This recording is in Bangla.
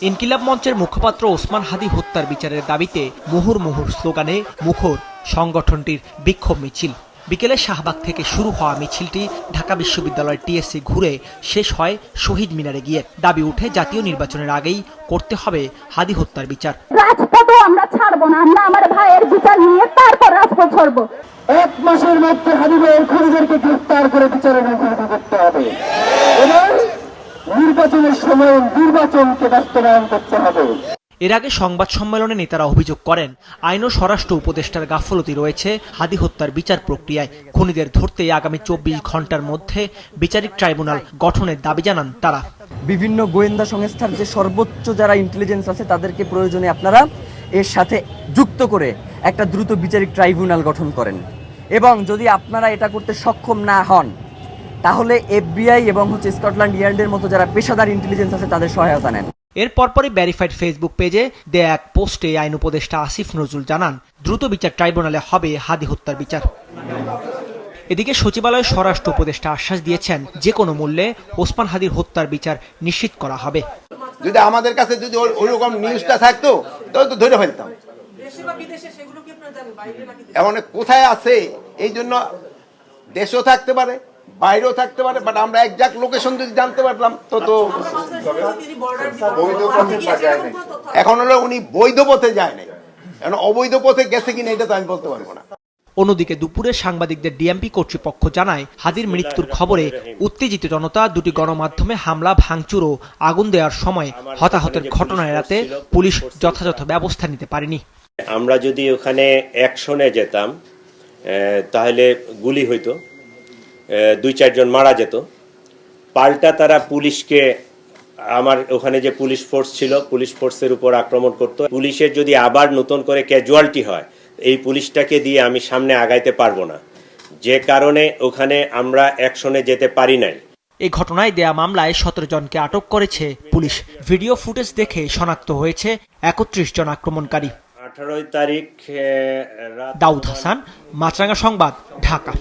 ইনকিলাব মঞ্চের মুখপাত্র ওসমান হাদি হত্যার বিচারের দাবিতে মুহুর্মুহুর স্লোগানে মুখর সংগঠনটির বিক্ষোভ মিছিল। বিকেলে শাহবাগ থেকে শুরু হওয়া মিছিলটি ঢাকা বিশ্ববিদ্যালয়ের টিএসসি ঘুরে শেষ হয় শহীদ মিনারে গিয়ে। দাবি উঠে জাতীয় নির্বাচনের আগেই করতে হবে হাদি হত্যার বিচার। রাজপথও আমরা ছাড়বো না, আমরা আমার ভাইয়ের বিচার নিয়ে তারপর রাজপথ ছাড়বো। 1 মাসের মধ্যে হাদি ভাইয়ের খুনিদেরকে গ্রেফতার করে বিচারের মুখোমুখি করতে হবে এবং নির্বাচনের সময় নির্বাচনকে বাস্তবায়ন করতে হবে। এর আগে সংবাদ সম্মেলনে নেতারা অভিযোগ করেন, আইন ও স্বরাষ্ট্র উপদেষ্টার গাফলতি রয়েছে হাদি হত্যার বিচার প্রক্রিয়ায়। খুনিদের ধরতে আগামী 24 ঘন্টার মধ্যে বিচারিক ট্রাইব্যুনাল গঠনের দাবি জানান তারা। বিভিন্ন গোয়েন্দা সংস্থার যে সর্বোচ্চ যারা ইন্টেলিজেন্স আছে তাদেরকে প্রয়োজনে আপনারা এর সাথে যুক্ত করে একটা দ্রুত বিচারিক ট্রাইব্যুনাল গঠন করেন, এবং যদি আপনারা এটা করতে সক্ষম না হন তাহলে FBI এবং স্কটল্যান্ড ইয়ার্ডের মতো যারা পেশাদার ইন্টেলিজেন্স আছে তাদের সহায়তা নেন। এর পরপরই ভেরিফাইড ফেসবুক পেজে দেয়া এক পোস্টে আইন উপদেষ্টা আসিফ নজরুল জানান, দ্রুত বিচার ট্রাইব্যুনালে হবে হাদি হত্যার বিচার। এদিকে সচিবালয়ের স্বরাষ্ট্র উপদেষ্টা আশ্বাস দিয়েছেন, যে কোনো মূল্যে ওসমান হাদির হত্যার বিচার নিশ্চিত করা হবে। যদি আমাদের কাছে যদি ওইরকম নিউজটা থাকতো তাহলে তো ধরে ফেলতাম। এমন কোথায় আছে, এই জন্য দেশেও থাকতে পারে বাইরেও থাকতে পারে, বাট আমরা একজাক্ট লোকেশন যদি জানতে পারতাম তো এখন হলো উনি বৈধ পথে যায় নাই, এখন অবৈধ পথে গেছে কিনা এটা তো আমি বলতে পারবো না। অন্যদিকে দুপুরে সাংবাদিকদের ডিএমপি কর্তৃপক্ষ জানায়, হাদির মৃত্যুর খবরে উত্তেজিত জনতা দুটি গণমাধ্যমে হামলা ভাঙচুর ও আগুন দেওয়ার সময় হতাহতের ঘটনা এড়াতে পুলিশ যথাযথ ব্যবস্থা নিতে পারেনি। আমরা যদি ওখানে অ্যাকশনে যেতাম তাহলে গুলি হইতো, 2-4 জন মারা যেত। পাল্টা তারা পুলিশকে, আমার ওখানে যে পুলিশ ফোর্স ছিল, পুলিশ ফোর্সের উপর আক্রমণ করত। পুলিশের যদি আবার নতুন করে ক্যাজুয়ালিটি হয়, এই পুলিশটাকে দিয়ে আমি সামনে আগাইতে পারবো না, যে কারণে ওখানে আমরা অ্যাকশনে যেতে পারি নাই। এই ঘটনায় দেয়া মামলায় 17 জনকে আটক করেছে পুলিশ। ভিডিও ফুটেজ দেখে শনাক্ত হয়েছে 31 জন আক্রমণকারী। 18 তারিখ দাউদ হাসান, মাছরাঙা সংবাদ, ঢাকা।